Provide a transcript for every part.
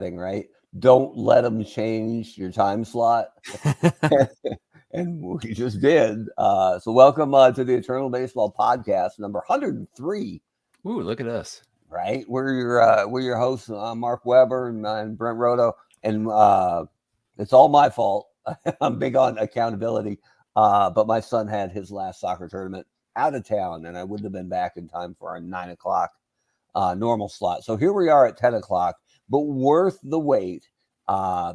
thing, right? Don't let them change your time slot. And we just did. So welcome to the Eternal Baseball Podcast, number 103. Ooh, look at us. Right? We're your hosts, Mark Weber and Brent Roto. And it's all my fault. I'm big on accountability. But my son had his last soccer tournament out of town, and I wouldn't have been back in time for our 9 o'clock normal slot. So here we are at 10 o'clock, but worth the wait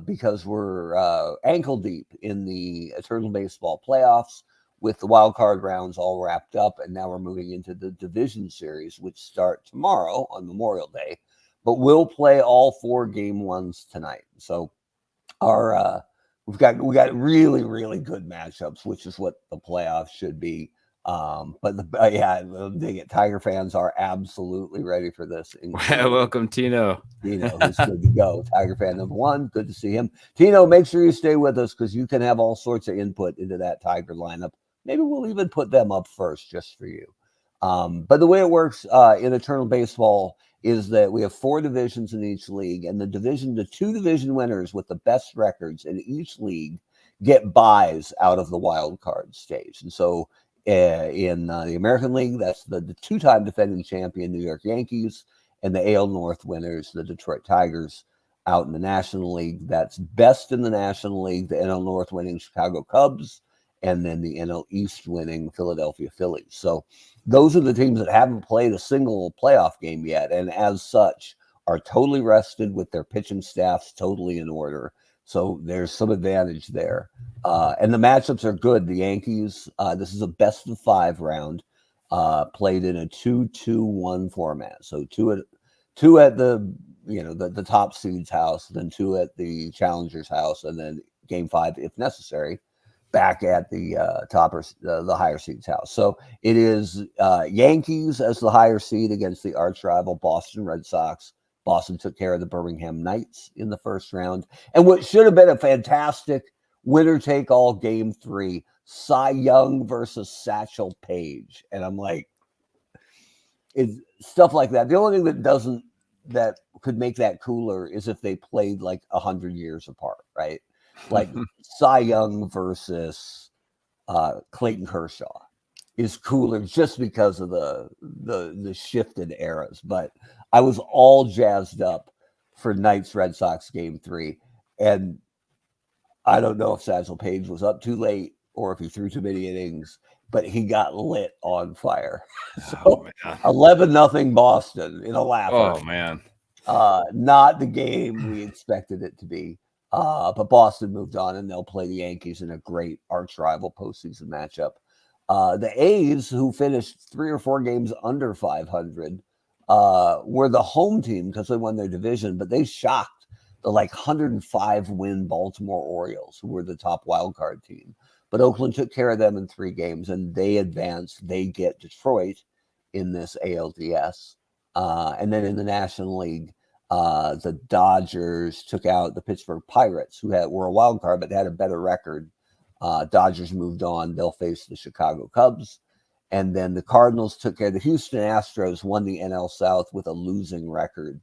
because we're ankle deep in the Eternal Baseball playoffs with the wild card rounds all wrapped up. And now we're moving into the division series, which start tomorrow on Memorial Day. But we'll play all 4 game ones tonight. So our we got really, really good matchups, which is what the playoffs should be. Tiger fans are absolutely ready for this. Welcome, Tino. Tino, who's good to go. Tiger fan number 1. Good to see him. Tino, make sure you stay with us because you can have all sorts of input into that Tiger lineup. Maybe we'll even put them up first just for you. But the way it works in Eternal Baseball is that we have 4 divisions in each league, and the 2 division winners with the best records in each league get buys out of the wild card stage. And so in the American League, that's the 2-time defending champion New York Yankees, and the AL North winners, the Detroit Tigers. Out in the National League, that's best in the National League, the NL North winning Chicago Cubs, and then the NL East winning Philadelphia Phillies. So those are the teams that haven't played a single playoff game yet, and as such are totally rested with their pitching staffs totally in order. So there's some advantage there. And the matchups are good. The Yankees, this is a best of 5 round, played in a 2-2-1 format. So two at the top seed's house, then 2 at the challenger's house, and then game 5, if necessary, back at the the higher seed's house. So it is Yankees as the higher seed against the arch rival Boston Red Sox. Boston took care of the Birmingham Knights in the first round. And what should have been a fantastic winner-take-all game 3, Cy Young versus Satchel Paige. And I'm like, it's stuff like that. The only thing that could make that cooler is if they played like 100 years apart, right? Like Cy Young versus Clayton Kershaw is cooler just because of the shifted eras. But I was all jazzed up for Knights Red Sox game 3, and I don't know if Satchel Paige was up too late or if he threw too many innings, but he got lit on fire. So 11-0 Boston in a laugher. Oh man, not the game we expected it to be. But Boston moved on, and they'll play the Yankees in a great arch rival postseason matchup. The A's, who finished 3 or 4 games under 500, were the home team because they won their division, but they shocked the 105 win Baltimore Orioles, who were the top wild card team. But Oakland took care of them in 3 games, and they advanced. They get Detroit in this ALDS. And then in the National League, the Dodgers took out the Pittsburgh Pirates, who were a wild card but had a better record. Dodgers moved on. They'll face the Chicago Cubs. And then the Cardinals took care of the Houston Astros, won the NL South with a losing record.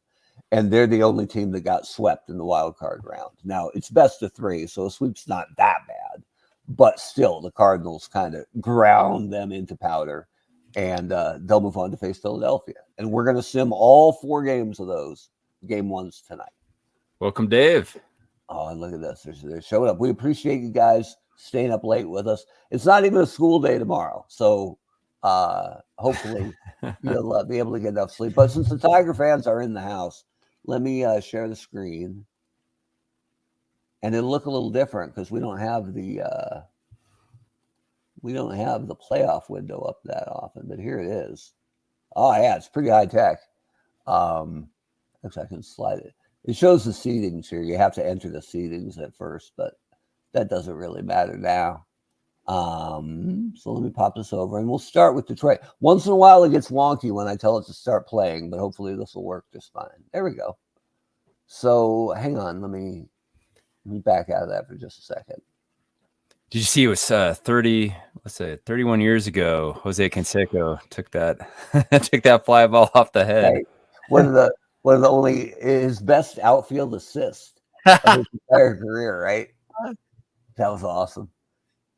And they're the only team that got swept in the wild card round. Now, it's best of 3, so a sweep's not that bad. But still, the Cardinals kind of ground them into powder. And they'll move on to face Philadelphia. And we're going to sim all 4 games of those game 1s tonight. Welcome, Dave. Oh, and look at this. They're showing up. We appreciate you guys staying up late with us. It's not even a school day tomorrow. So hopefully you'll be able to get enough sleep. But since the Tiger fans are in the house, let me share the screen. And it'll look a little different because we don't have the playoff window up that often. But here it is. Oh, yeah, it's pretty high tech. Looks like I can slide it. It shows the seedings here. You have to enter the seedings at first, but that doesn't really matter now. So let me pop this over, and we'll start with Detroit. Once in a while, it gets wonky when I tell it to start playing, but hopefully this will work just fine. There we go. So hang on. Let me back out of that for just a second. Did you see it was 31 years ago, Jose Canseco took that fly ball off the head. Right. What are one of the only his best outfield assist of his entire career, right? That was awesome.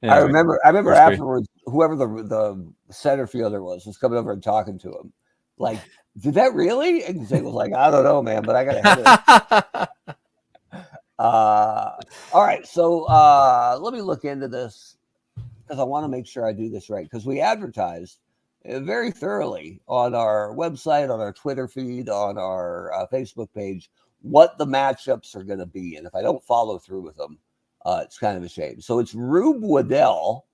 I Anyway, remember first grade. afterwards, whoever the center fielder was coming over and talking to him. Like, did that really? And Zig was like, I don't know, man, but I got a headache. All right, so let me look into this because I want to make sure I do this right because we advertised very thoroughly on our website, on our Twitter feed, on our Facebook page what the matchups are going to be, and if I don't follow through with them, it's kind of a shame. So it's Rube Waddell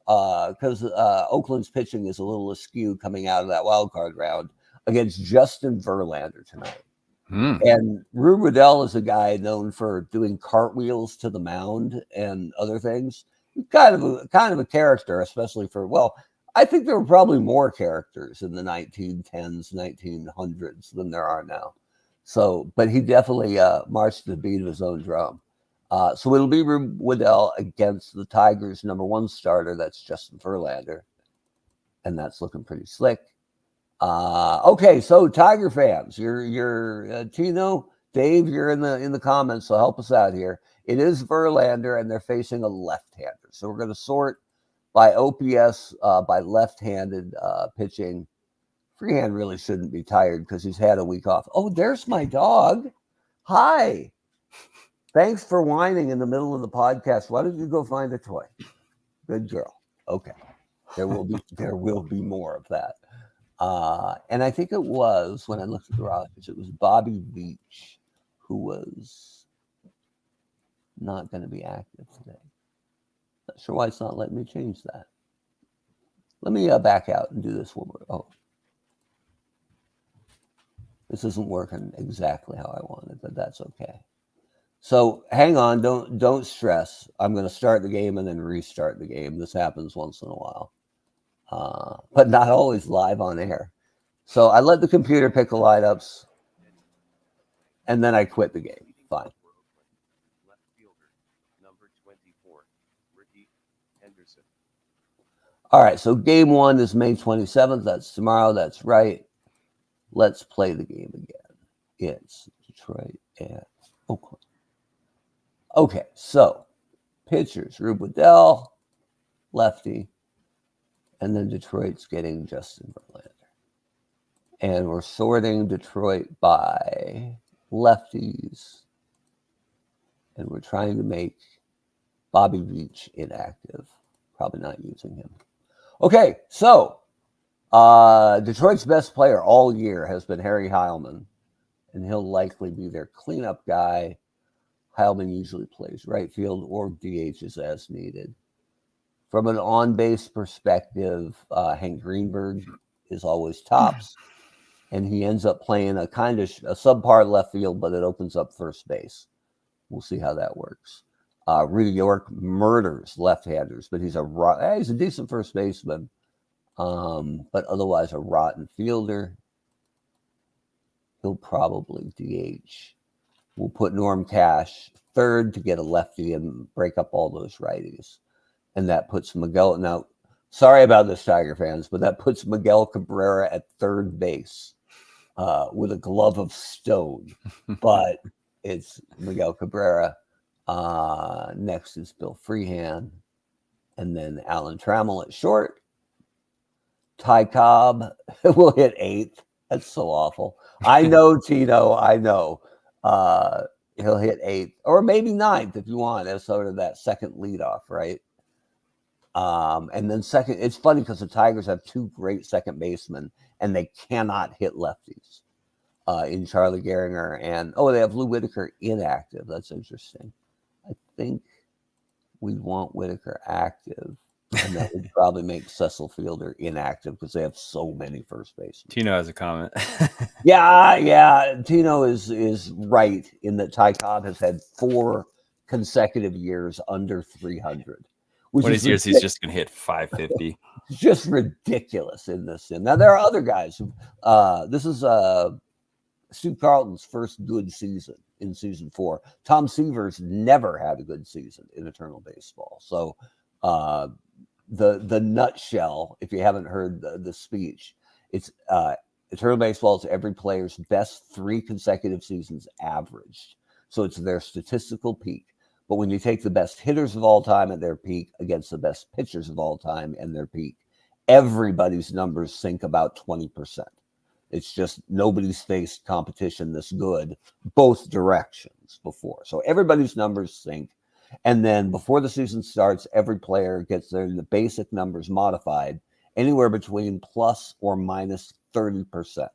because Oakland's pitching is a little askew coming out of that wild card round against Justin Verlander tonight. And Rube Waddell is a guy known for doing cartwheels to the mound and other things. Kind of a character, especially for I think there were probably more characters in the 1910s, 1900s than there are now. So, but he definitely marched to the beat of his own drum. So it'll be Rube Waddell against the Tigers' #1 starter. That's Justin Verlander, and that's looking pretty slick. Okay, so Tiger fans, you're Tino, Dave, you're in the comments, so help us out here. It is Verlander, and they're facing a left-hander. So we're going to sort by OPS, by left-handed pitching. Freehand really shouldn't be tired because he's had a week off. Oh, there's my dog. Hi. Thanks for whining in the middle of the podcast. Why don't you go find a toy? Good girl. Okay. There will be more of that. And I think it was when I looked at the rosters, it was Bobby Veach who was not going to be active today. Not sure why it's not letting me change that. Let me back out and do this one more. Oh, this isn't working exactly how I wanted, but that's okay. So hang on, don't stress. I'm going to start the game and then restart the game. This happens once in a while, but not always live on air. So I let the computer pick the lineups, and then I quit the game. Fine. Left fielder, number 24, Ricky Henderson. All right, so game 1 is May 27th. That's tomorrow. That's right. Let's play the game again. It's Detroit and Oakland. Okay, so pitchers, Rube Waddell, lefty, and then Detroit's getting Justin Verlander. And we're sorting Detroit by lefties. And we're trying to make Bobby Veach inactive. Probably not using him. Okay, so Detroit's best player all year has been Harry Heilman. And he'll likely be their cleanup guy. Heilman usually plays right field or DHs as needed. From an on-base perspective, Hank Greenberg is always tops. And he ends up playing a kind of a subpar left field, but it opens up first base. We'll see how that works. Rudy York murders left-handers, but he's a decent first baseman, but otherwise a rotten fielder. He'll probably DH. We'll put Norm Cash third to get a lefty and break up all those righties. And that puts Miguel. Now, sorry about this, Tiger fans, but that puts Miguel Cabrera at third base with a glove of stone. But it's Miguel Cabrera. Next is Bill Freehan. And then Alan Trammell at short. Ty Cobb will hit 8th. That's so awful. I know, Tino. I know. He'll hit 8th or maybe 9th if you want as sort of that second leadoff, right? And then second, it's funny because the Tigers have 2 great second basemen and they cannot hit lefties in Charlie Gehringer and they have Lou Whitaker inactive. That's interesting. I think we'd want Whitaker active. And that would probably make Cecil Fielder inactive because they have so many first basemen. Tino has a comment. Yeah. Tino is right in that Ty Cobb has had 4 consecutive years under 300. One of these years, he's just going to hit 550. Just ridiculous in this. Now, there are other guys. This is Steve Carlton's first good season in season 4. Tom Seaver's never had a good season in Eternal Baseball. So, the nutshell, if you haven't heard the speech, it's Eternal baseball is every player's best 3 consecutive seasons averaged. So it's their statistical peak. But when you take the best hitters of all time at their peak against the best pitchers of all time and their peak, everybody's numbers sink about 20%. It's just nobody's faced competition this good both directions before. So everybody's numbers sink. And then before the season starts, every player gets the basic numbers modified anywhere between plus or minus 30%.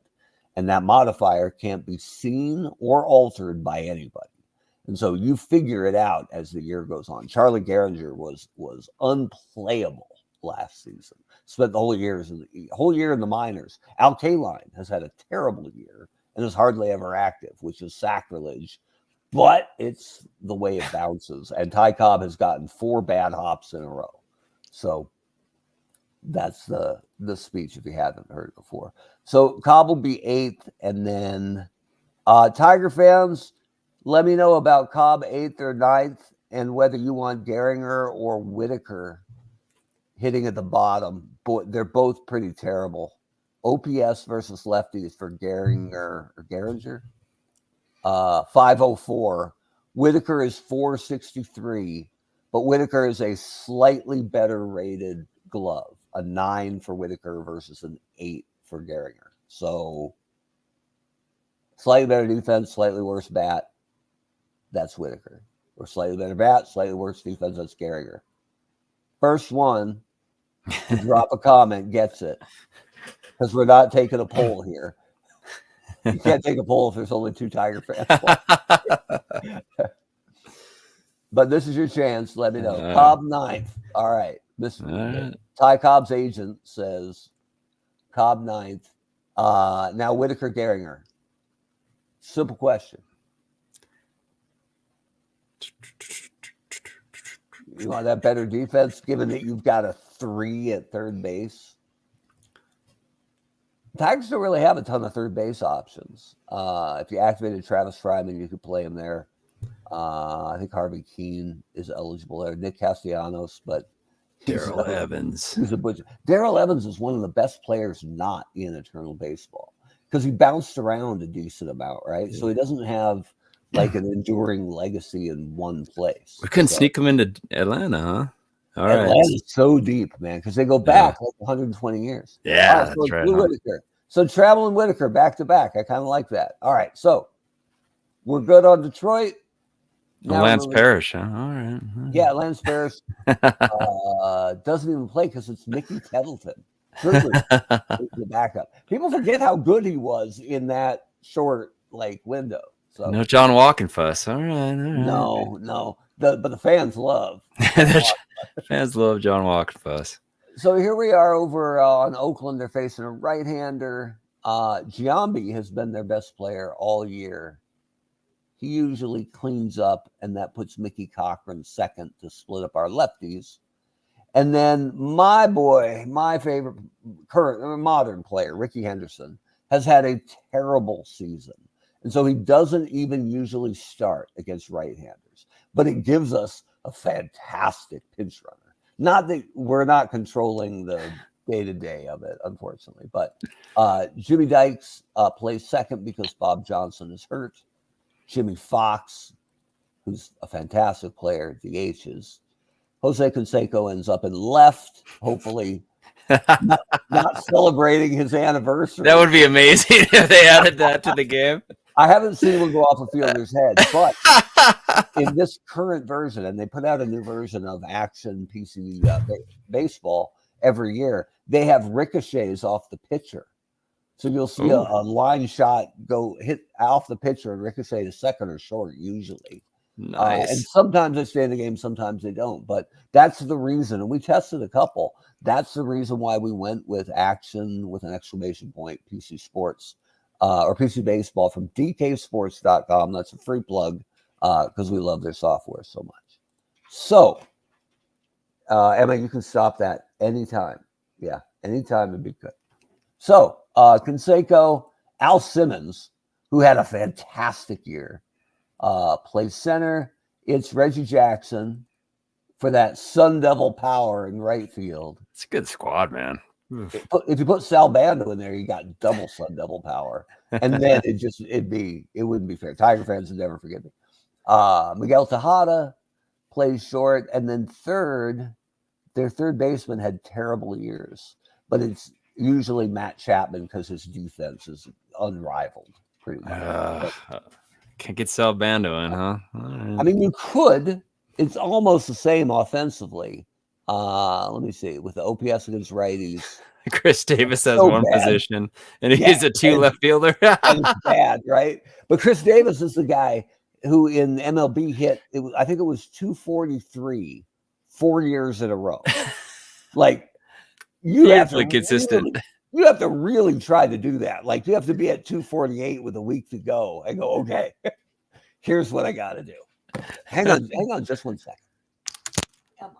And that modifier can't be seen or altered by anybody. And so you figure it out as the year goes on. Charlie Gehringer was unplayable last season. Spent the whole year in the minors. Al Kaline has had a terrible year and is hardly ever active, which is sacrilege. But it's the way it bounces. And Ty Cobb has gotten 4 bad hops in a row. So that's the speech if you haven't heard it before. So Cobb will be 8th. And then Tiger fans, let me know about Cobb 8th or 9th and whether you want Gehringer or Whitaker hitting at the bottom. Boy, they're both pretty terrible. OPS versus lefties for Gehringer. 504. Whitaker is 463, but Whitaker is a slightly better rated glove. A 9 for Whitaker versus an 8 for Gehringer. So slightly better defense, slightly worse bat. That's Whitaker. Or slightly better bat, slightly worse defense. That's Gehringer. First one to drop a comment gets it. Because we're not taking a poll here. You can't take a poll if there's only 2 Tiger fans. But this is your chance. Let me know. Cobb 9th. All right. Ty Cobb's agent says Cobb 9th. Now Whitaker Gehringer. Simple question. You want that better defense, given that you've got a 3 at third base? Tigers don't really have a ton of third base options. If you activated Travis Fryman, you could play him there. I think Harvey Keene is eligible there. Nick Castellanos, but Darrell Evans. He's a butcher. Darrell Evans is one of the best players not in Eternal Baseball because he bounced around a decent amount, right? Yeah. So he doesn't have like an enduring legacy in one place. We couldn't sneak him into Atlanta, huh? All right. Atlanta's so deep, man, because they go back like 120 years. Yeah, so that's right. Whitaker. So Travel and Whitaker back to back. I kind of like that. All right, so we're good on Detroit. Lance Parrish, huh? All right. Yeah, Lance Parrish doesn't even play because it's Mickey Tettleton. The backup. People forget how good he was in that short window. So no John Walkenfuss. All right. No. But the fans love. Fans love John Walkenfuss. So here we are over on Oakland. They're facing a right-hander. Giambi has been their best player all year. He usually cleans up, and that puts Mickey Cochran second to split up our lefties. And then my boy, my favorite current modern player, Ricky Henderson, has had a terrible season. And so he doesn't even usually start against right-handers. But it gives us a fantastic pinch runner. Not that we're not controlling the day-to-day of it, unfortunately. But Jimmy Dykes plays second because Bob Johnson is hurt. Jimmy Fox, who's a fantastic player, DHs. Jose Canseco ends up in left, hopefully not celebrating his anniversary. That would be amazing if they added that to the game. I haven't seen one go off a fielder's head, but in this current version, and they put out a new version of Action PC baseball every year, they have ricochets off the pitcher. So you'll see a line shot go hit off the pitcher and ricochet to second or short usually. Nice. And sometimes they stay in the game, sometimes they don't. But that's the reason, and we tested a couple. That's the reason why we went with Action with an exclamation point, PC Sports. Or PC Baseball from dksports.com. That's a free plug because we love their software so much. So, Emma, you can stop that anytime. Yeah, anytime would be good. So, Canseco, Al Simmons, who had a fantastic year, plays center. It's Reggie Jackson for that Sun Devil power in right field. It's a good squad, man. Oof. If you put Sal Bando in there, you got double Sun Devil power, and then it wouldn't be fair. Tiger fans would never forgive me. Miguel Tejada plays short, and then their third baseman had terrible years, but it's usually Matt Chapman because his defense is unrivaled, pretty much. Can't get Sal Bando in, huh? I mean, you could. It's almost the same offensively. Let me see. With the OPS against righties, Chris Davis has so one bad. position, and he's a 2 left fielder. And it's bad, right? But Chris Davis is the guy who in MLB hit. I think it was 243 4 years in a row. Like you have to consistent. You have to really try to do that. Like you have to be at 248 with a week to go and go, okay, here's what I got to do. Hang on just 1 second. Come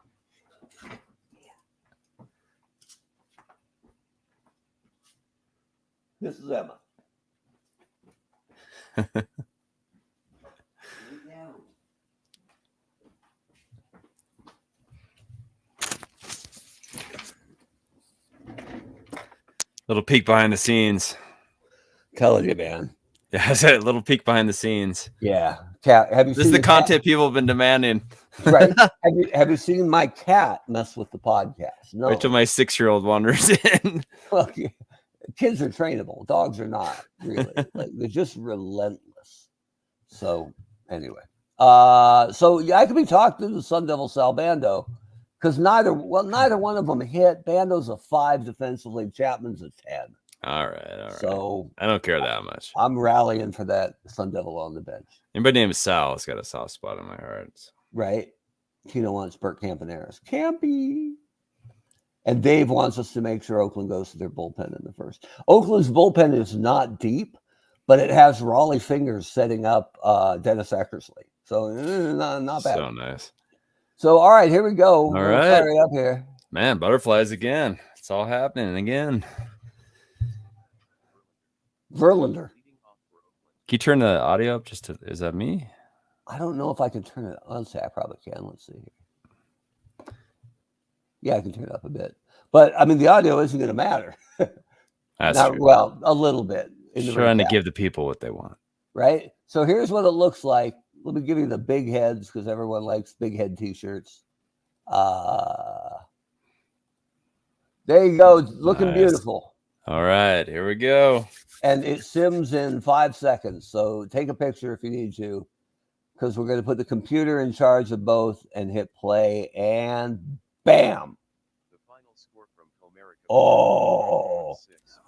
on. This is Emma. Little peek behind the scenes. Telling you, man. Yeah, I said a little peek behind the scenes. Yeah. Cat, have you This seen is the content people have been demanding. Right. Have you seen my cat mess with the podcast? No. Wait till my 6-year-old wanders in. Well, kids are trainable. Dogs are not really. Like they're just relentless. So anyway. So yeah, I could be talking to the Sun Devil Sal Bando because neither one of them hit. Bando's a 5 defensively, Chapman's a 10. All right. So I don't care that much. I'm rallying for that Sun Devil on the bench. Anybody named Sal has got a soft spot in my heart. Right. Tino wants Bert Campaneris. Campy. And Dave wants us to make sure Oakland goes to their bullpen in the first. Oakland's bullpen is not deep, but it has Raleigh Fingers setting up Dennis Eckersley. So not bad. So nice. So, all right, here we go. All We'll right. fire it up here. Man, butterflies again. It's all happening again. Verlander. Can you turn the audio up is that me? I don't know if I can turn it on. I probably can. Let's see here. Yeah, I can turn it up a bit. But, I mean, the audio isn't going to matter. That's true. Well, a little bit. Trying to give the people what they want. Right? So here's what it looks like. Let me give you the big heads because everyone likes big head T-shirts. There you go. Looking Nice. Beautiful. All right, here we go. And it sims in 5 seconds. So take a picture if you need to because we're going to put the computer in charge of both and hit play and bam. The final score from Comerica.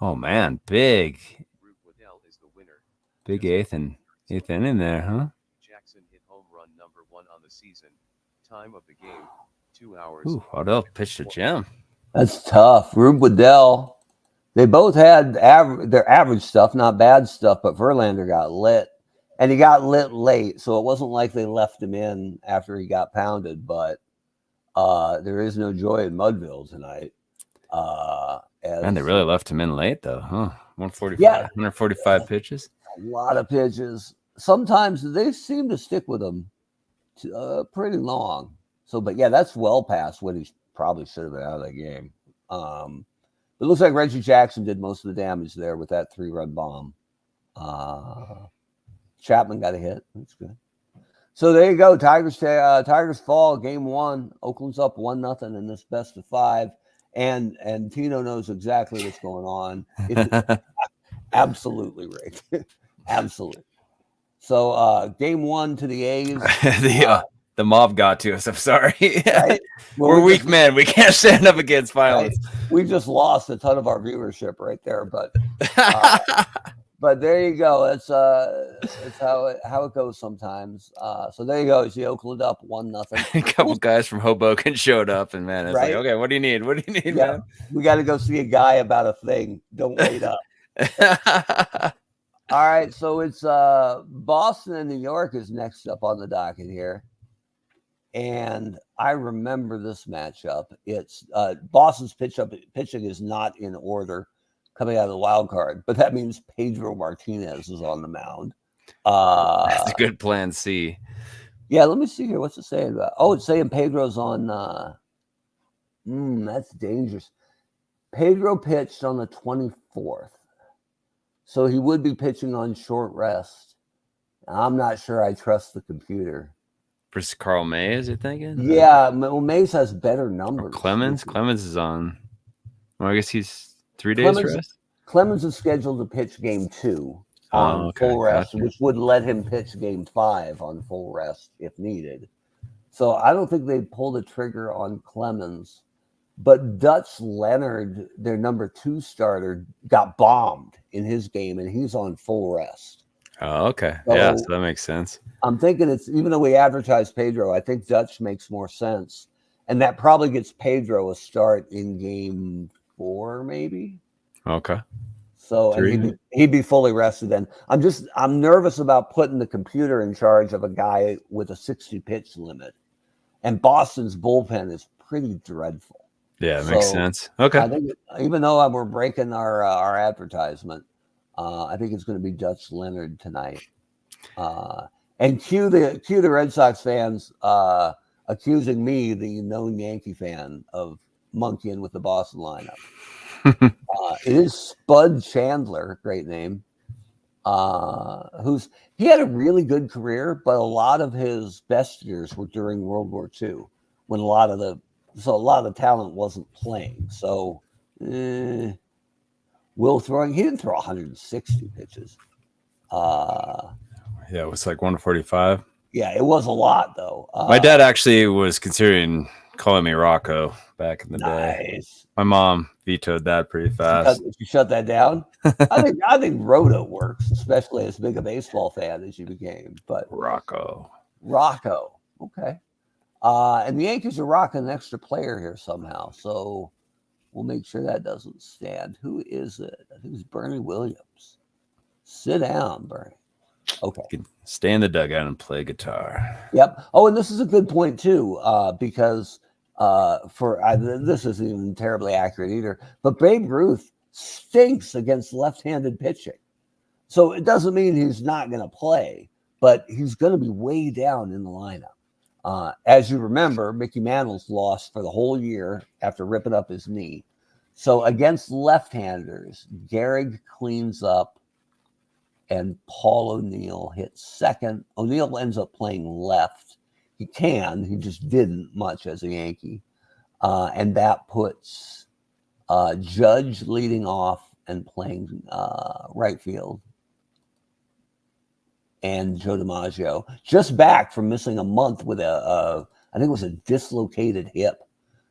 Oh man, big Waddell is the winner. eighth inning there, huh? Jackson hit home run number 1 on the season. Time of the game, 2 hours. Ooh, Waddell pitched a gem. That's tough. Rube Waddell. They both had their average stuff, not bad stuff, but Verlander got lit. And he got lit late, so it wasn't like they left him in after he got pounded, but there is no joy in Mudville tonight. And they really left him in late, though, huh? 145, Yeah. 145 pitches. A lot of pitches. Sometimes they seem to stick with him pretty long. So, but yeah, that's well past what he probably should have been out of that game. It looks like Reggie Jackson did most of the damage there with that 3-run bomb. Chapman got a hit. That's good. So there you go. Tigers fall game 1. Oakland's up 1-0 in this best of 5. And Tino knows exactly what's going on. It's absolutely rigged. Absolutely. So game 1 to the A's. The mob got to us. I'm sorry. Right? We're weak men. We can't stand up against violence. Right? We just lost a ton of our viewership right there, but there you go. It's how it goes sometimes. So there you go. You see Oakland up 1-0. A couple guys from Hoboken showed up, and man, it's Right? like, okay, what do you need? What do you need, Yeah, man? we got to go see a guy about a thing. Don't wait up. All right, so it's Boston and New York is next up on the docket here. And I remember this matchup. It's Boston's pitching is not in order coming out of the wild card, but that means Pedro Martinez is on the mound. That's a good plan C. Yeah, let me see here. What's it saying about? Oh, it's saying Pedro's on. That's dangerous. Pedro pitched on the 24th. So he would be pitching on short rest. I'm not sure I trust the computer. Versus Carl Mays, you're thinking? Yeah, well, Mays has better numbers. Or Clemens? Clemens is on. Well, I guess he's 3 days rest. Clemens is scheduled to pitch game 2 on full rest, which would let him pitch game 5 on full rest if needed. So I don't think they'd pull the trigger on Clemens. But Dutch Leonard, their number 2 starter, got bombed in his game, and he's on full rest. Oh, okay. So that makes sense. I'm thinking it's, even though we advertised Pedro, I think Dutch makes more sense. And that probably gets Pedro a start in game 4, maybe. Okay. So and he'd be fully rested then. I'm nervous about putting the computer in charge of a guy with a 60 pitch limit. And Boston's bullpen is pretty dreadful. Yeah, it makes sense. Okay. I think even though we're breaking our advertisement, I think it's going to be Dutch Leonard tonight. And cue the Red Sox fans accusing me, the known Yankee fan, of monkeying with the Boston lineup. It is Spud Chandler, great name. He had a really good career, but a lot of his best years were during World War II, when a lot of the talent wasn't playing. So he didn't throw 160 pitches. Yeah, it was like 145. Yeah, it was a lot though. My dad actually was considering calling me Rocco back in the day. My mom vetoed that pretty fast. Did you shut that down? I think Rhoda works, especially as big a baseball fan as you became. But Rocco. Okay. And the Yankees are rocking an extra player here somehow, so we'll make sure that doesn't stand. Who is it? I think it's Bernie Williams. Sit down, Bernie. Okay. You can stay in the dugout and play guitar. Yep. Oh, and this is a good point too, because this isn't even terribly accurate either, but Babe Ruth stinks against left-handed pitching. So it doesn't mean he's not going to play, but he's going to be way down in the lineup. As you remember, Mickey Mantle's lost for the whole year after ripping up his knee. So against left-handers, Gehrig cleans up and Paul O'Neill hits second. O'Neill ends up playing left. He just didn't much as a Yankee. And that puts Judge leading off and playing right field. And Joe DiMaggio, just back from missing a month with I think it was a dislocated hip.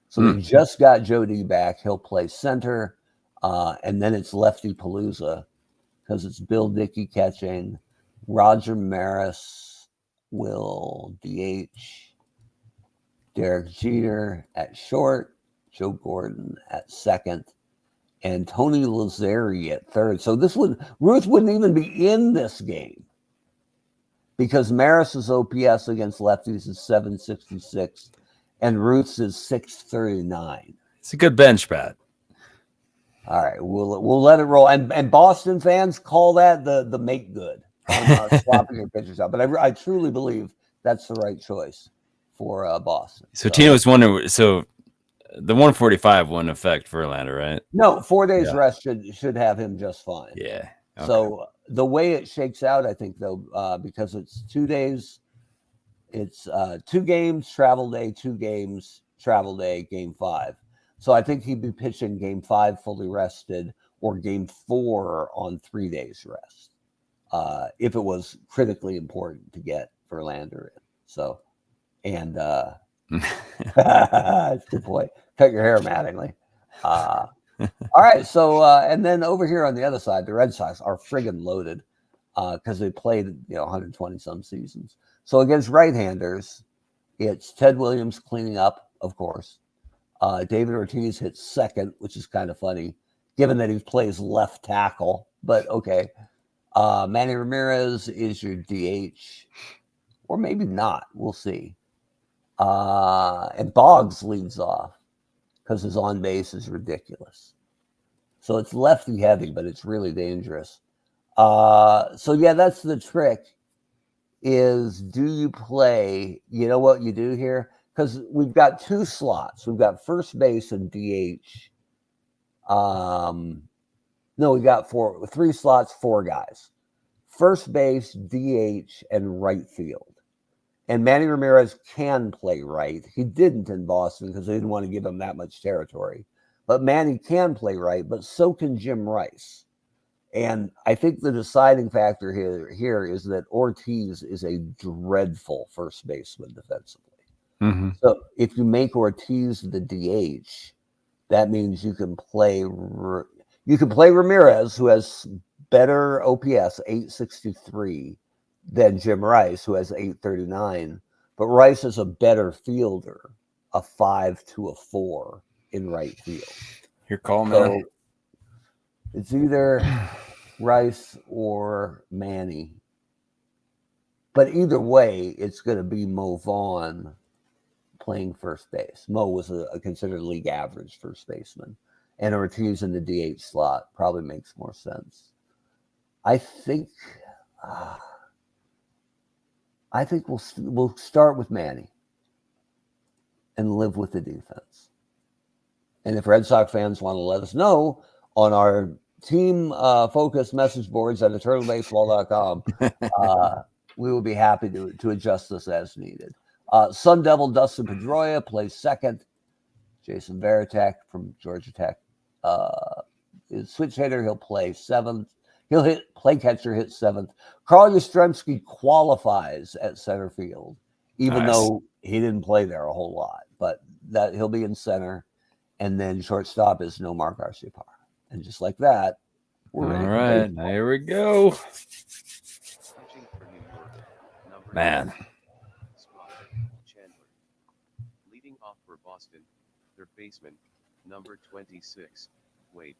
So we just got Joe D back. He'll play center. And then it's lefty Palooza, because it's Bill Dickey catching. Roger Maris will DH. Derek Jeter at short. Joe Gordon at second. And Tony Lazzeri at third. So Ruth wouldn't even be in this game, because Maris's OPS against lefties is 766 and Ruth's is 639. It's a good bench bat. All right, we'll let it roll. And Boston fans call that the make good, swapping your pitchers out. But I truly believe that's the right choice for Boston. So Tina was wondering, so the 145 wouldn't affect Verlander, right? No, 4 days rest should have him just fine. Yeah. Okay. So the way it shakes out, I think, though, because it's 2 days, it's 2 games, travel day, 2 games, travel day, game 5. So I think he'd be pitching game 5 fully rested, or game 4 on 3 days rest, if it was critically important to get Verlander in. So, and that's a good point. Cut your hair, Mattingly. All right, so and then over here on the other side, the Red Sox are friggin' loaded because they played 120 some seasons. So against right-handers, it's Ted Williams cleaning up, of course. David Ortiz hits second, which is kind of funny, given that he plays left tackle. But okay, Manny Ramirez is your DH, or maybe not. We'll see. And Boggs leads off because his on base is ridiculous. So it's lefty heavy, but it's really dangerous. So yeah, that's the trick, is do you play, what you do here? Because we've got 2 slots. We've got first base and DH No, we got 3 slots, 4 guys. First base, DH, and right field. And Manny Ramirez can play right. He didn't in Boston because they didn't want to give him that much territory. But Manny can play right, but so can Jim Rice. And I think the deciding factor here is that Ortiz is a dreadful first baseman defensively. Mm-hmm. So if you make Ortiz the DH, that means you can play Ramirez, who has better OPS, 863, than Jim Rice, who has 839. But Rice is a better fielder, a 5 to a 4 in right field. Your call, So man. it's either Rice or Manny. But either way, it's going to be Mo Vaughn playing first base. Mo was a considered league average first baseman. And Ortiz in the DH slot probably makes more sense. I think we'll start with Manny and live with the defense. And if Red Sox fans want to let us know on our team focus message boards at eternalbaseball.com, we will be happy to adjust this as needed. Sun Devil Dustin Pedroia plays second. Jason Varitek from Georgia Tech is switch hitter. He'll play seventh. He'll play catcher, hit seventh. Carl Yastrzemski qualifies at center field, even though he didn't play there a whole lot. But that he'll be in center, and then shortstop is Nomar Garciaparra. And just like that, we're ready. All right, here we go. Pitching for New York, number Man. 9, Chandler. Leading off for Boston, third baseman, number 26, Wade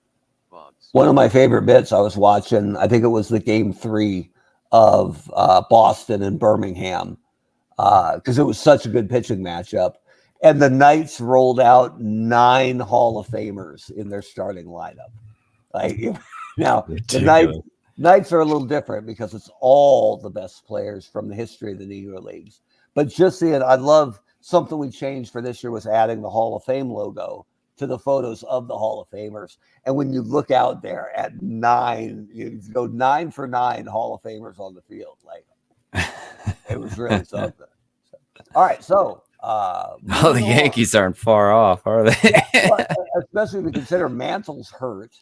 Boggs. One of my favorite bits I was watching, I think it was the game 3 of Boston and Birmingham, because it was such a good pitching matchup. And the Knights rolled out 9 Hall of Famers in their starting lineup. Now, the Knights are a little different because it's all the best players from the history of the Negro Leagues. But just seeing, I love something we changed for this year was adding the Hall of Fame logo to the photos of the Hall of Famers. And when you look out there at 9, you go 9 for 9 Hall of Famers on the field. It was really something. All right, so the Yankees aren't far off, are they? Especially if you consider Mantle's hurt.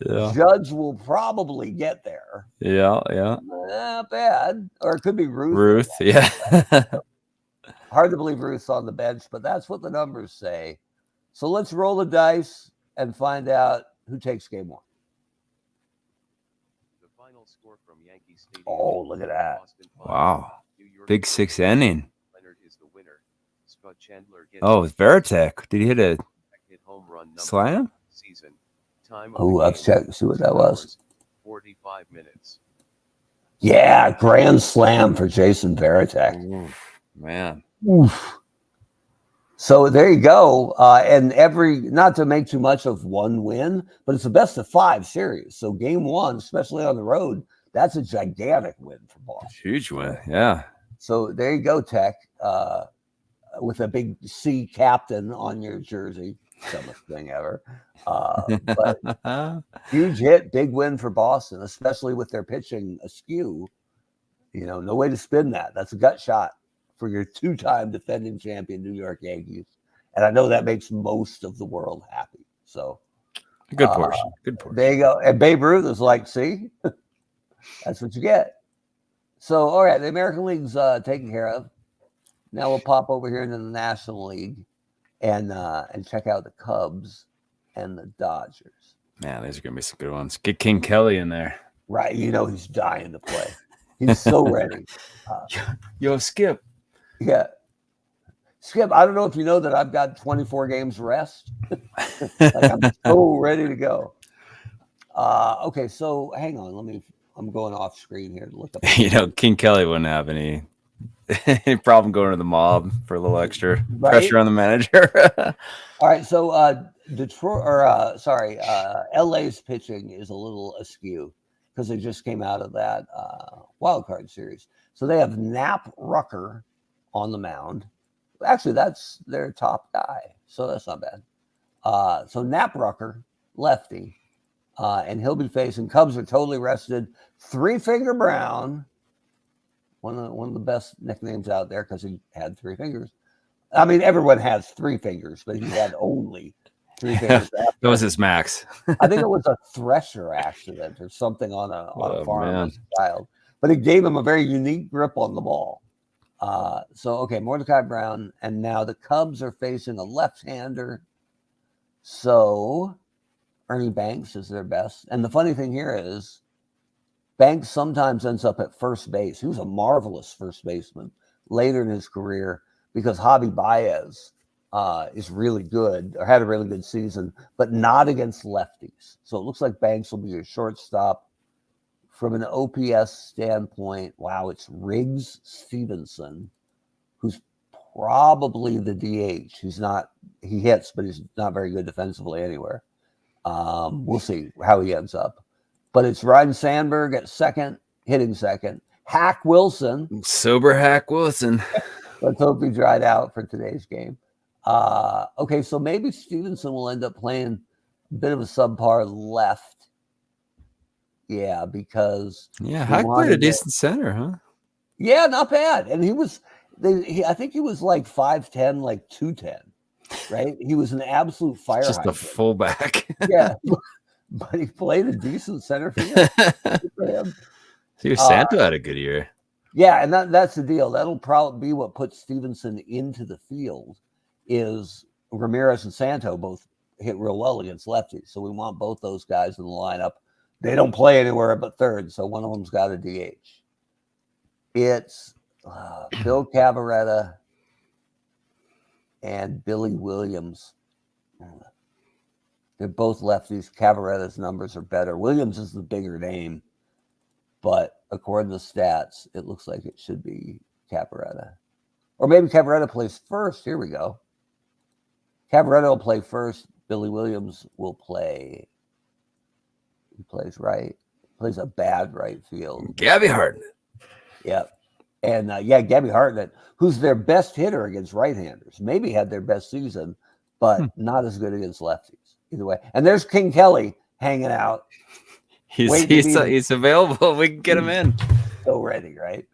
Yeah. Judge will probably get there. Yeah. Not bad. Or it could be Ruth. Ruth, yeah. Hard to believe Ruth's on the bench, but that's what the numbers say. So let's roll the dice and find out who takes game 1. The final score from Yankee Stadium. Oh, look at that. Wow. Big 6th inning. Leonard is the winner. Scott Chandler gets it's Varitek. Did he hit a home run slam? Season. Time let's check see what that was. 45 minutes. Yeah, grand slam for Jason Varitek. Oof, man. Oof. So there you go. And not to make too much of one win, but it's a best of 5 series. So game 1, especially on the road, that's a gigantic win for Boston. Huge win, yeah. So there you go, Tech, with a big C captain on your jersey. Dumbest thing ever. But huge hit, big win for Boston, especially with their pitching askew. No way to spin that. That's a gut shot for your 2-time defending champion New York Yankees. And I know that makes most of the world happy. So good portion. There you go. And Babe Ruth is like, see, that's what you get. So, all right, the American League's taken care of. Now we'll pop over here into the National League and check out the Cubs and the Dodgers. Man, these are going to be some good ones. Get King Kelly in there. Right. He's dying to play. He's so ready. Yo, Skip. Yeah. Skip, I don't know if you know that I've got 24 games rest. I'm so ready to go. Okay, so hang on. I'm going off screen here to look up. King Kelly wouldn't have any problem going to the mob for a little extra pressure on the manager. All right, so LA's pitching is a little askew because they just came out of that wild card series. So they have Knapp Rucker on the mound. Actually, that's their top guy, so that's not bad. So Knapp Rucker, lefty. And he'll be facing Cubs are totally rested. Three Finger Brown, one of the best nicknames out there because he had three fingers. I mean, everyone has three fingers, but he had only three fingers. That was his max. I think it was a thresher accident or something on a farm man. as a child. But it gave him a very unique grip on the ball. Okay, Mordecai Brown. And now the Cubs are facing a left-hander. So Ernie Banks is their best. And the funny thing here is Banks sometimes ends up at first base. He was a marvelous first baseman later in his career because Javi Baez is really good or had a really good season, but not against lefties. So it looks like Banks will be your shortstop. From an OPS standpoint, wow, it's Riggs Stevenson, who's probably the DH. He hits, but he's not very good defensively anywhere. We'll see how he ends up. But it's Ryan Sandberg at second, hitting second. Hack Wilson. Sober Hack Wilson. Let's hope he dried out for today's game. Okay, so maybe Stevenson will end up playing a bit of a subpar left. Yeah, because Hack played a decent center, huh? Yeah, not bad. And I think he was like 5'10", like 210, right? He was an absolute fire Just hydrant. a fullback. Yeah, but he played a decent center field for him. Santo had a good year. Yeah, and that's the deal. That'll probably be what puts Stevenson into the field is Ramirez and Santo both hit real well against lefties. So we want both those guys in the lineup. They don't play anywhere but third, so one of them's got a DH. It's Bill Cavaretta and Billy Williams. They're both lefties. Cavaretta's numbers are better. Williams is the bigger name, but according to stats, it looks like it should be Cavaretta. Or maybe Cavaretta plays first. Here we go. Cavaretta will play first. Billy Williams will play. He plays right. Plays a bad right field. Gabby Hartnett. Yep. And Gabby Hartnett, who's their best hitter against right-handers. Maybe had their best season, but not as good against lefties. Either way. And there's King Kelly hanging out. He's available. We can get him in. So ready, right?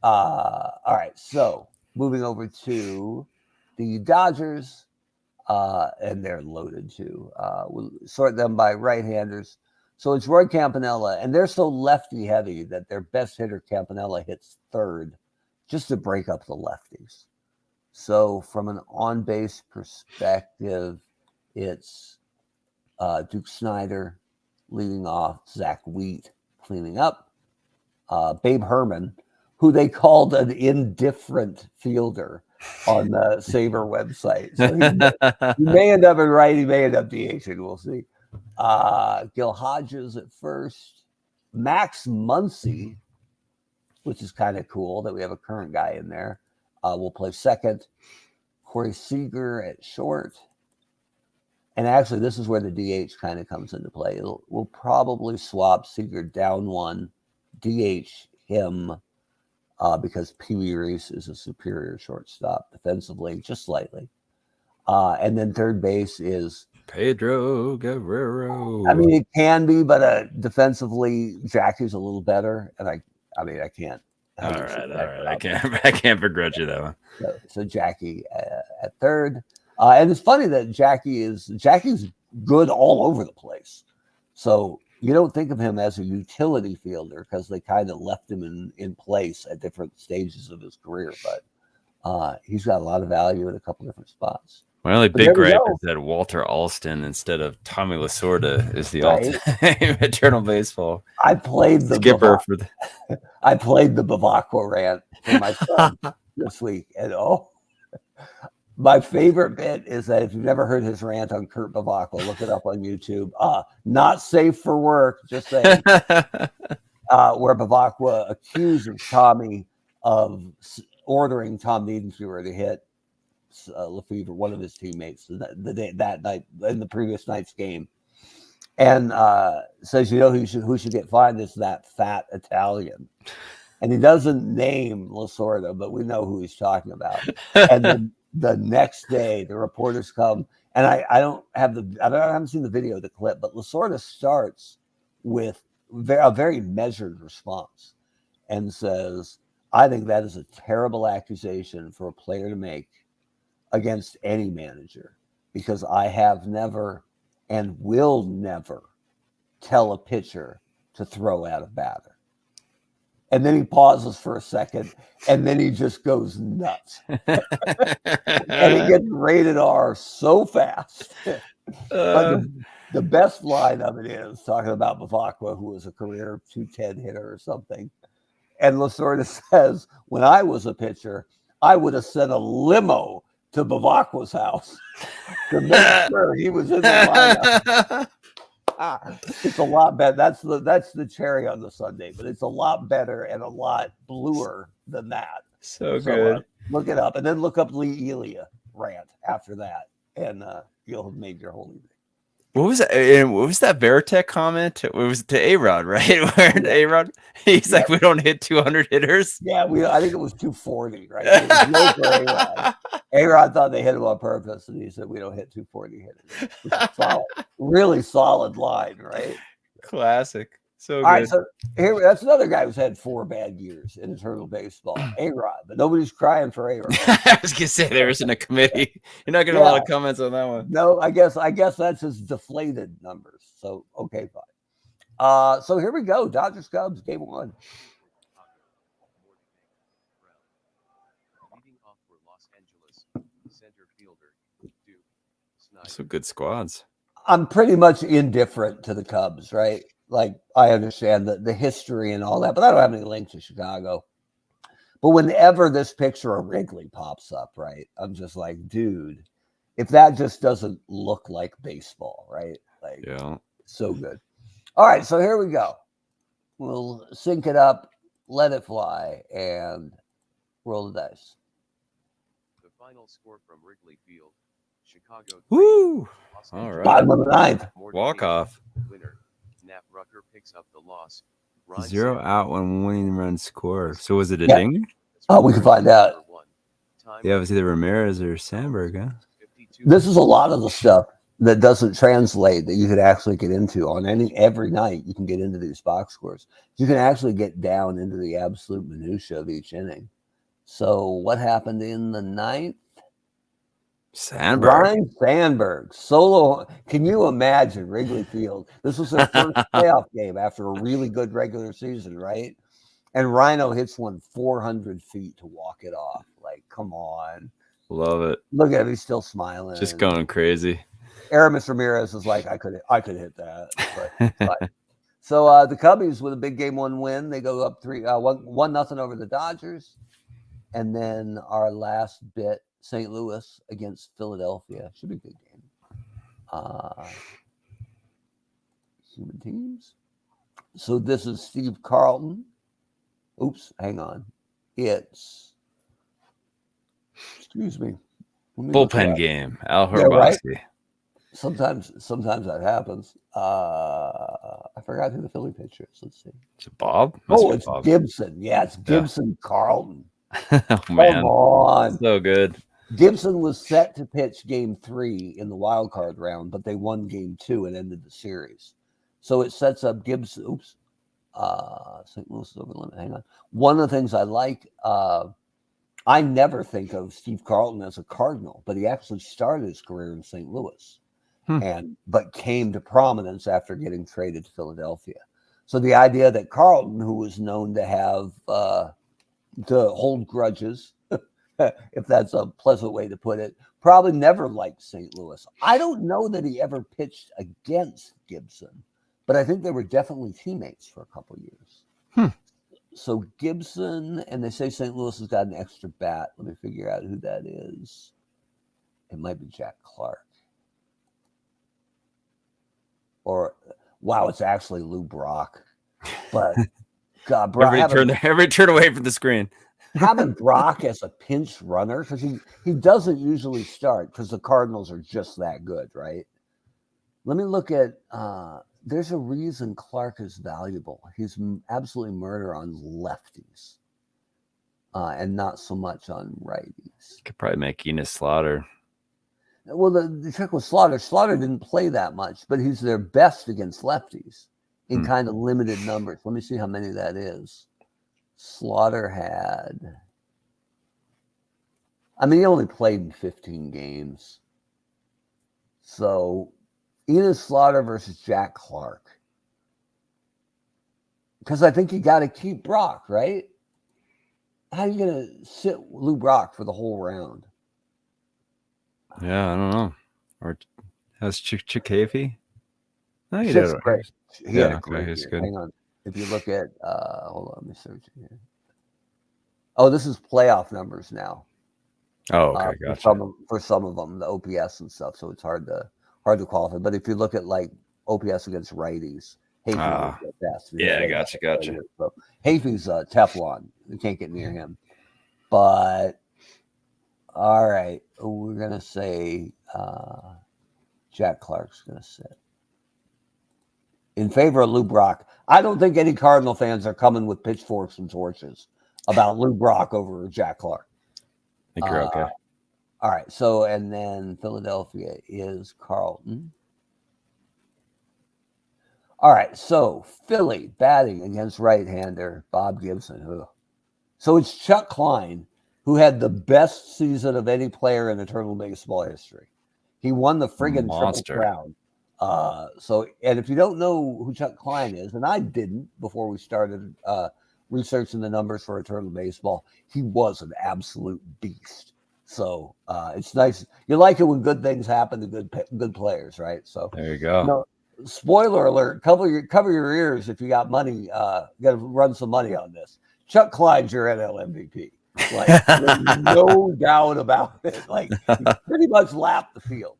All right. So moving over to the Dodgers, and they're loaded too. We'll sort them by right-handers. So it's Roy Campanella, and they're so lefty heavy that their best hitter, Campanella, hits third just to break up the lefties. So from an on-base perspective, it's Duke Snyder leading off, Zach Wheat cleaning up, Babe Herman, who they called an indifferent fielder on the Sabre website. So he may end up in right, he may end up DHing, we'll see. Gil Hodges at first, Max Muncy, which is kind of cool that we have a current guy in there, will play second. Corey Seager at short. And actually, this is where the DH kind of comes into play. We'll probably swap Seager down one, DH him, because Pee Wee Reese is a superior shortstop defensively, just slightly. And then third base is Pedro Guerrero. I mean, it can be, but defensively, Jackie's a little better. And I can't. All right. I can't begrudge you that one. So Jackie at third. And it's funny that Jackie's good all over the place. So you don't think of him as a utility fielder because they kind of left him in place at different stages of his career. But he's got a lot of value in a couple different spots. My only big gripe is that Walter Alston instead of Tommy Lasorda is the ultimate eternal baseball. I played the skipper I played the Bavacqua rant for my son this week, and my favorite bit is that if you've never heard his rant on Kurt Bavacqua, look it up on YouTube. Not safe for work, just saying. Where Bavacqua accuses Tommy of ordering Tom Niedenfuer to hit Lefevre, one of his teammates, that night in the previous night's game, and says, who should get fined is that fat Italian, and he doesn't name Lasorda, but we know who he's talking about. And then the next day, the reporters come And I haven't seen the video, the clip, but Lasorda starts with a very measured response and says, I think that is a terrible accusation for a player to make against any manager, because I have never and will never tell a pitcher to throw at a batter. And then he pauses for a second, and then he just goes nuts. And it gets rated R so fast. But the best line of it is talking about Bavacqua, who was a career 210 hitter or something. And Lasorda says, when I was a pitcher, I would have sent a limo to Bavacqua's house to make sure he was in the lineup. It's a lot better. That's the cherry on the sundae, but it's a lot better and a lot bluer than that. So good. Look it up, and then look up Lee Elia rant after that, and you'll have made your whole evening. What was that? And what was that Veritek comment? It was to A-Rod, right? Where A-Rod, he's like, we don't hit 200 hitters. Yeah, I think it was 240, right? It was no for A-Rod. A-Rod thought they hit him on purpose, and he said, we don't hit 240 hitters. Solid, really solid line, right? Classic. So all good. Right, so that's another guy who's had 4 bad years in eternal baseball, A-Rod, but nobody's crying for A-Rod. I was gonna say there isn't a committee. You're not getting a lot of comments on that one. No, I guess that's his deflated numbers. So okay, fine. So here we go. Dodgers Cubs, game 1. Leading off for Los Angeles, center fielder, Duke Snider. Some good squads. I'm pretty much indifferent to the Cubs, right? Like, I understand the history and all that, but I don't have any link to Chicago. But whenever this picture of Wrigley pops up, right, I'm just like, dude, if that just doesn't look like baseball, right? Like, Yeah. So good. All right, so here we go. We'll sync it up, let it fly, and roll the dice. The final score from Wrigley Field, Chicago. Woo! All right. Bottom of the 9th. Walk off. Winner. Nap Rucker picks up the loss. 0 out when winning runs score. So was it a Yeah. ding? Oh, we can find out. Yeah, it was either Ramirez or Sandberg, huh? This is a lot of the stuff that doesn't translate that you could actually get into on every night. You can get into these box scores. You can actually get down into the absolute minutia of each inning. So what happened in the 9th? Sandberg. Ryan Sandberg solo. Can you imagine Wrigley Field? This was their first playoff game after a really good regular season, right? And Rhino hits one 400 feet to walk it off. Like, come on. Love it. Look at him. He's still smiling. Just going crazy. Aramis Ramirez is like, I could hit that. But so the Cubbies with a big game 1 win. They go up 1-0 over the Dodgers. And then our last bit, St. Louis against Philadelphia. Should be a good game. Human teams. So this is Steve Carlton. Oops, hang on. It's, excuse me. Bullpen game. Al Yeah, right? Herbasti. Sometimes that happens. I forgot who the Philly pitcher is. Let's see. Is it Bob? Must be It's Bob. Gibson. Yeah, it's Gibson Carlton. Oh, man. Come on. So good. Gibson was set to pitch game 3 in the wild card round, but they won game 2 and ended the series. So it sets up Gibson. Oops. St. Louis is over the limit. Hang on. One of the things I like, I never think of Steve Carlton as a Cardinal, but he actually started his career in St. Louis but came to prominence after getting traded to Philadelphia. So the idea that Carlton, who was known to have to hold grudges, if that's a pleasant way to put it, probably never liked St. Louis. I don't know that he ever pitched against Gibson, but I think they were definitely teammates for a couple of years. So Gibson, and they say St. Louis has got an extra bat. Let me figure out who that is. It might be Jack Clark. Or, wow, it's actually Lou Brock. But, God, Brock. Every turn away from the screen. Having Brock as a pinch runner, because he doesn't usually start because the Cardinals are just that good, right? Let me look at, there's a reason Clark is valuable. He's absolutely murder on lefties and not so much on righties. Could probably make Enos Slaughter. Well, the trick with Slaughter didn't play that much, but he's their best against lefties in kind of limited numbers. Let me see how many that is. Slaughter had, I mean, he only played in 15 games. So, Enos Slaughter versus Jack Clark. Because I think you got to keep Brock, right? How are you going to sit Lou Brock for the whole round? Yeah, I don't know. Or has Chikavi? No, he Chick's did. great. He had a Okay, great he's year. good. Hang on. If you look at, hold on, let me search it here. Oh, this is playoff numbers now. Oh, okay, gotcha. For some of them, the OPS and stuff. So it's hard to qualify. But if you look at like OPS against righties, Hayfie's the best. Yeah, gotcha. So Hayfie's Teflon. You can't get near him. But all right, we're gonna say Jack Clark's gonna sit in favor of Lou Brock. I don't think any Cardinal fans are coming with pitchforks and torches about Lou Brock over Jack Clark. I think you're okay. All right. So, and then Philadelphia is Carlton. All right. So, Philly batting against right-hander Bob Gibson. Ugh. So, it's Chuck Klein, who had the best season of any player in eternal baseball history. He won the friggin' Triple Crown. And if you don't know who Chuck Klein is, and I didn't before we started researching the numbers for Eternal Baseball, he was an absolute beast. So it's nice. You like it when good things happen to good players, right? So there you go. No, spoiler alert: cover your ears if you got money. You got to run some money on this. Chuck Klein's your NL MVP. Like there's no doubt about it. Like he pretty much lapped the field.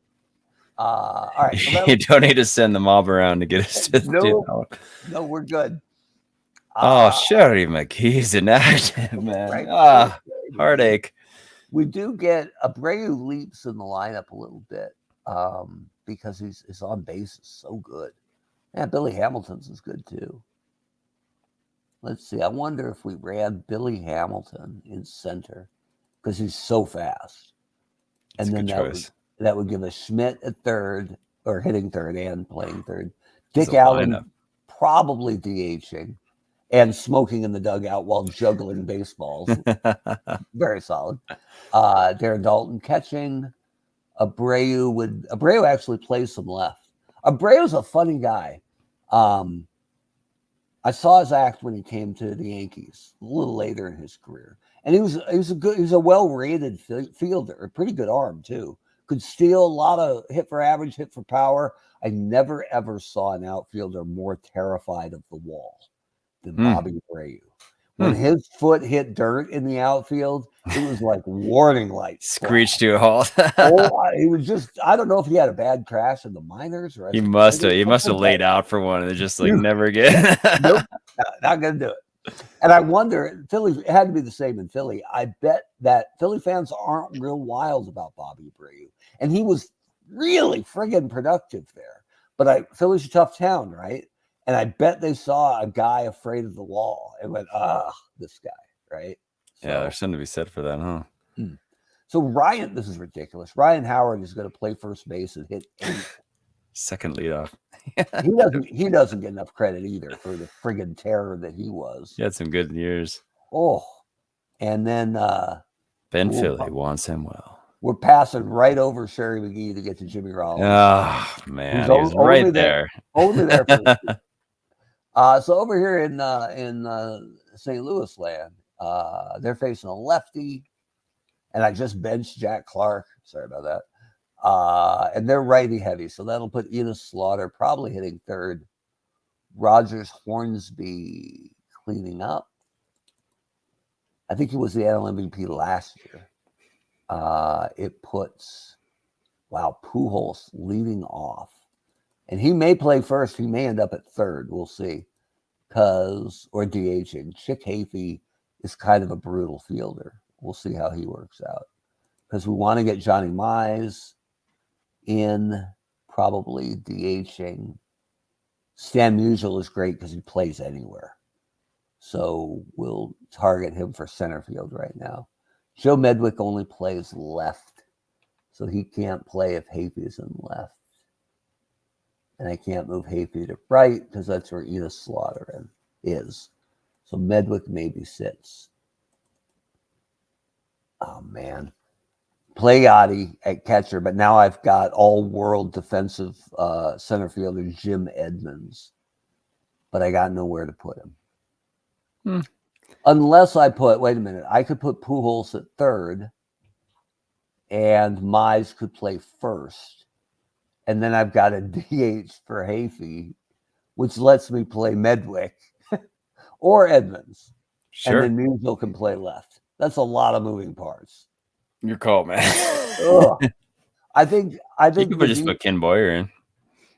All right. So you don't need to send the mob around to get us to do that. No, we're good. Sherry McKee's inactive, man. Right. Heartache. We do get Abreu leaps in the lineup a little bit because his on base is so good. Yeah, Billy Hamilton's is good too. Let's see. I wonder if we ran Billy Hamilton in center because he's so fast. And then that would give us Schmidt at third, or hitting third and playing third. Dick Allen probably DHing and smoking in the dugout while juggling baseballs. Very solid. Darren Dalton catching. Abreu actually plays some left. Abreu's a funny guy. I saw his act when he came to the Yankees a little later in his career, and he was a well-rated fielder, a pretty good arm too. Could steal a lot of hit for average, hit for power. I never ever saw an outfielder more terrified of the wall than Bobby Abreu. When his foot hit dirt in the outfield, it was like warning lights. Screeched to a halt. He was just—I don't know if he had a bad crash in the minors or he must have laid out for one and just like never again. Nope, not gonna do it. And I wonder, Philly, it had to be the same in Philly. I bet that Philly fans aren't real wild about Bobby Abreu, and he was really friggin' productive there. But Philly's a tough town, right? And I bet they saw a guy afraid of the wall and went, this guy, right? So, yeah, there's something to be said for that, huh? So this is ridiculous. Ryan Howard is going to play first base and hit 8. Second leadoff. He doesn't get enough credit either for the friggin' terror that he was. He had some good years. Oh, and then Philly wants him well. We're passing right over Sherry McGee to get to Jimmy Rollins. Oh man, he was right there. Only there for so over here in St. Louis land, they're facing a lefty, and I just benched Jack Clark. Sorry about that. And they're righty heavy, so that'll put Enos Slaughter probably hitting third. Rogers Hornsby cleaning up. I think he was the NL MVP last year. It puts Pujols leading off. And he may play first. He may end up at third. We'll see. Or DHing. Chick Hafey is kind of a brutal fielder. We'll see how he works out. Because we want to get Johnny Mize in, probably DHing. Stan Musial is great because he plays anywhere. So we'll target him for center field right now. Joe Medwick only plays left. So he can't play if Hafey's in left. And I can't move Hafey to right because that's where Edith Slaughter is. So Medwick maybe sits. Oh, man. Play Yachty at catcher, but now I've got all-world defensive center fielder Jim Edmonds. But I got nowhere to put him. Unless I put, wait a minute, I could put Pujols at third and Mize could play first. And then I've got a DH for Hafey, which lets me play Medwick or Edmonds. Sure. And then Musial can play left. That's a lot of moving parts. Your call, man. I think you could just put Ken Boyer in.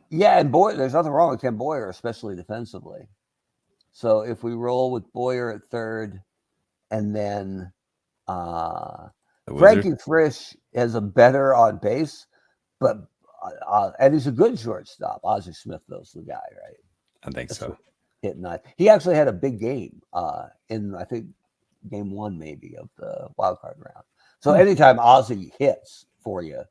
Yeah, and Boyer, there's nothing wrong with Ken Boyer, especially defensively. So if we roll with Boyer at third, and then Frankie Frisch has a better on base, but and he's a good shortstop. Ozzie Smith, though's the guy, right? I think so. Hitting that. He actually had a big game in, I think, game 1 maybe of the wild card round. So anytime Ozzie hits for you,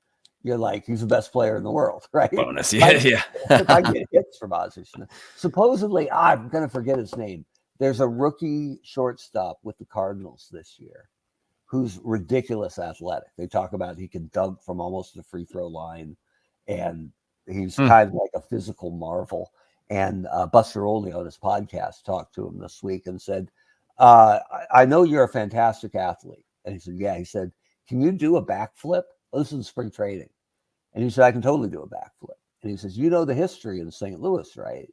you're like, he's the best player in the world, right? Bonus, yeah. If I get hits from Ozzie Smith. Supposedly, I'm going to forget his name. There's a rookie shortstop with the Cardinals this year who's ridiculous athletic. They talk about he can dunk from almost the free throw line, and he's kind of like a physical marvel. And Buster Olney on his podcast talked to him this week and said, I know you're a fantastic athlete. And he said, yeah. He said, can you do a backflip? Well, this is spring training. And he said, I can totally do a backflip. And he says, you know the history in St. Louis, right?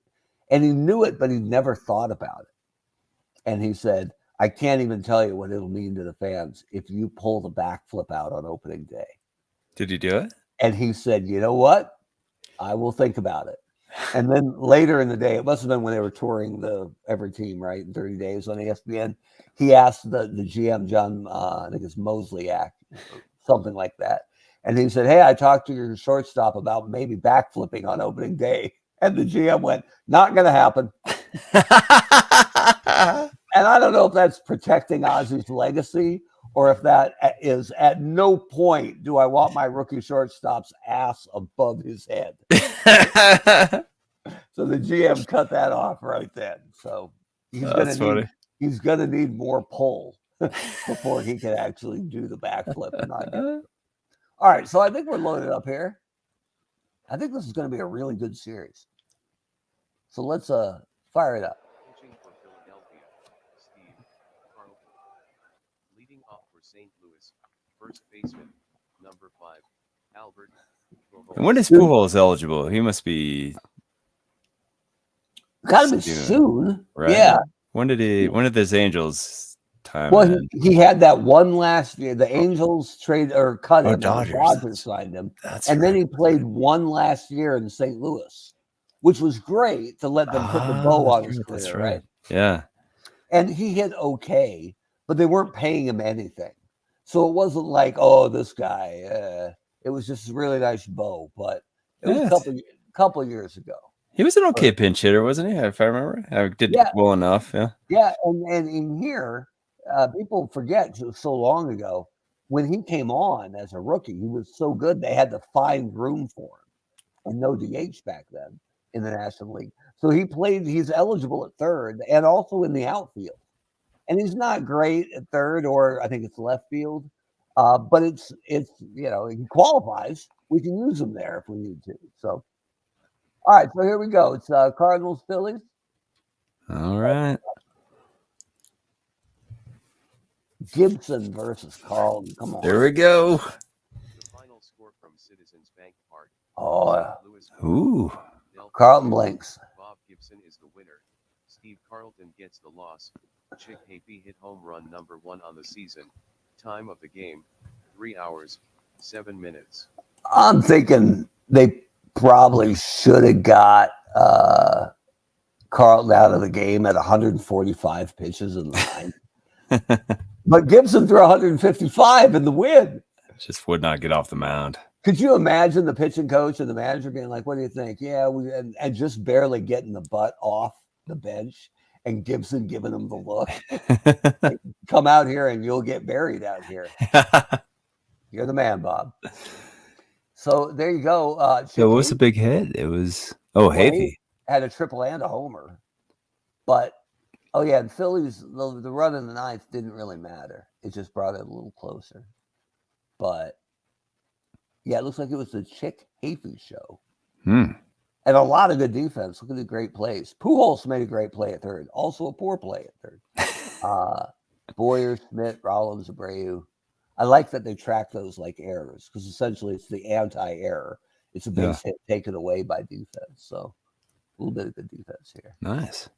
And he knew it, but he never thought about it. And he said, I can't even tell you what it'll mean to the fans if you pull the backflip out on opening day. Did he do it? And he said, you know what? I will think about it. And then later in the day, it must have been when they were touring every team, right, in 30 days on ESPN, he asked the GM, John, I think it's Mosliak, something like that. And he said, hey, I talked to your shortstop about maybe backflipping on opening day. And the GM went, not going to happen. And I don't know if that's protecting Ozzie's legacy or if that is at no point do I want my rookie shortstop's ass above his head. So the GM cut that off right then. So he's going to need more pull before he can actually do the backflip. All right, so I think we're loaded up here. I think this is going to be a really good series. So let's fire it up. Pitching for Philadelphia, Steve Carlton. Leading off for St. Louis, first baseman, number 5, Albert. And when is Pujols eligible? He must be. Got to be soon. Right? Yeah. When did his Angels time? Well, he had that one last year. The Angels trade or cut him. Dodgers signed him. And then he played one last year in St. Louis, which was great to let them put the bow on his career, right? Yeah. And he hit okay, but they weren't paying him anything. So it wasn't like, oh, this guy. It was just a really nice bow, but it was a couple years ago. He was an okay pinch hitter, wasn't he? If I remember, I did well enough. Yeah. Yeah, and in here, people forget so long ago when he came on as a rookie, he was so good they had to find room for him, and no DH back then in the National League. So he's eligible at third and also in the outfield, and he's not great at third or I think it's left field, but it's he qualifies. We can use him there if we need to. So. All right, so here we go. It's Cardinals, Phillies. All right. Gibson versus Carlton. Come on. There we go. The final score from Citizens Bank Park. Ooh. Carlton blinks. Bob Gibson is the winner. Steve Carlton gets the loss. Chick Hafey hit home run number 1 on the season. Time of the game, 3 hours, 7 minutes. I'm thinking they probably should have got Carlton out of the game at 145 pitches in the ninth. But Gibson threw 155 in the win. Just would not get off the mound. Could you imagine the pitching coach and the manager being like, what do you think? Yeah, and just barely getting the butt off the bench and Gibson giving him the look. Like, come out here and you'll get buried out here. You're the man, Bob. So there you go. So what was the big hit? It was Havey had a triple and a homer, but and Phillies the run in the ninth didn't really matter. It just brought it a little closer. But yeah, it looks like it was the Chick Havey show. And a lot of good defense. Look at the great plays. Pujols made a great play at third. Also a poor play at third. Boyer, Schmidt, Rollins, Abreu. I like that they track those like errors because essentially it's the anti-error. It's a base hit taken away by defense. So a little bit of good defense here. Nice.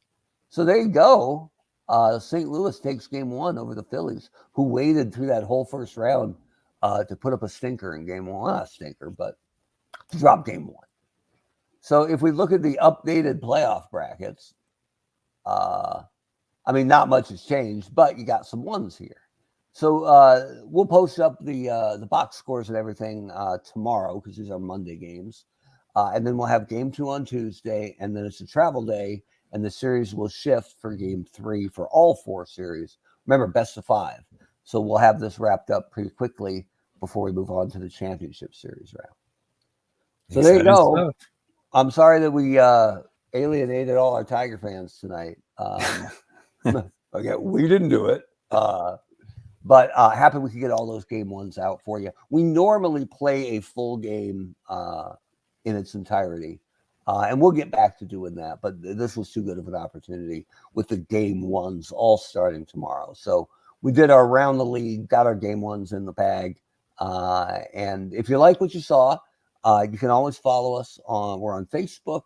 So there you go. St. Louis takes game one over the Phillies, who waited through that whole first round to put up a stinker in game one. Not a stinker, but to drop game one. So if we look at the updated playoff brackets, not much has changed, but you got some ones here. So we'll post up the box scores and everything tomorrow because these are Monday games. And then we'll have game 2 on Tuesday, and then it's a travel day, and the series will shift for game 3 for all 4 series. Remember, best of 5. So we'll have this wrapped up pretty quickly before we move on to the championship series round. So there you go. Stuff. I'm sorry that we alienated all our Tiger fans tonight. We didn't do it. But happy we could get all those game ones out for you. We normally play a full game in its entirety. And we'll get back to doing that. But this was too good of an opportunity with the game ones all starting tomorrow. So we did our round the league, got our game ones in the bag. And if you like what you saw, you can always follow us we're on Facebook,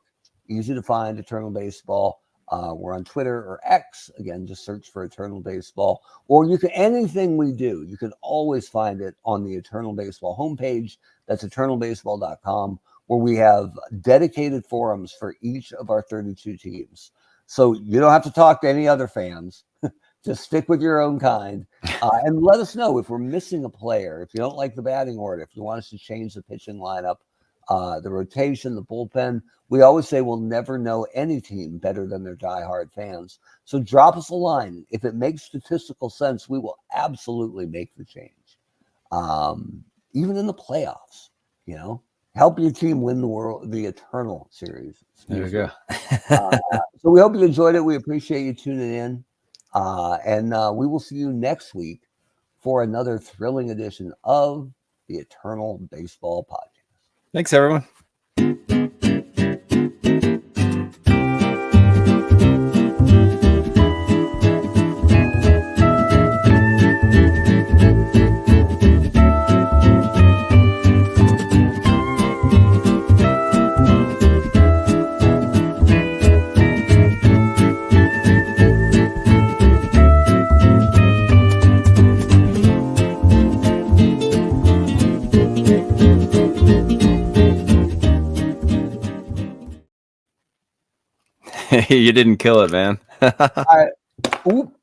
easy to find, Eternal Baseball. We're on Twitter or X. Again, just search for Eternal Baseball. Or you can, anything we do, you can always find it on the Eternal Baseball homepage. That's eternalbaseball.com, where we have dedicated forums for each of our 32 teams. So you don't have to talk to any other fans. Just stick with your own kind. And let us know if we're missing a player, if you don't like the batting order, if you want us to change the pitching lineup, the rotation, the bullpen. We always say we'll never know any team better than their diehard fans. So drop us a line. If it makes statistical sense, we will absolutely make the change. Even in the playoffs, help your team win the Eternal Series. There we go. So we hope you enjoyed it. We appreciate you tuning in. And we will see you next week for another thrilling edition of the Eternal Baseball Podcast. Thanks, everyone. You didn't kill it, man. All right. Oop.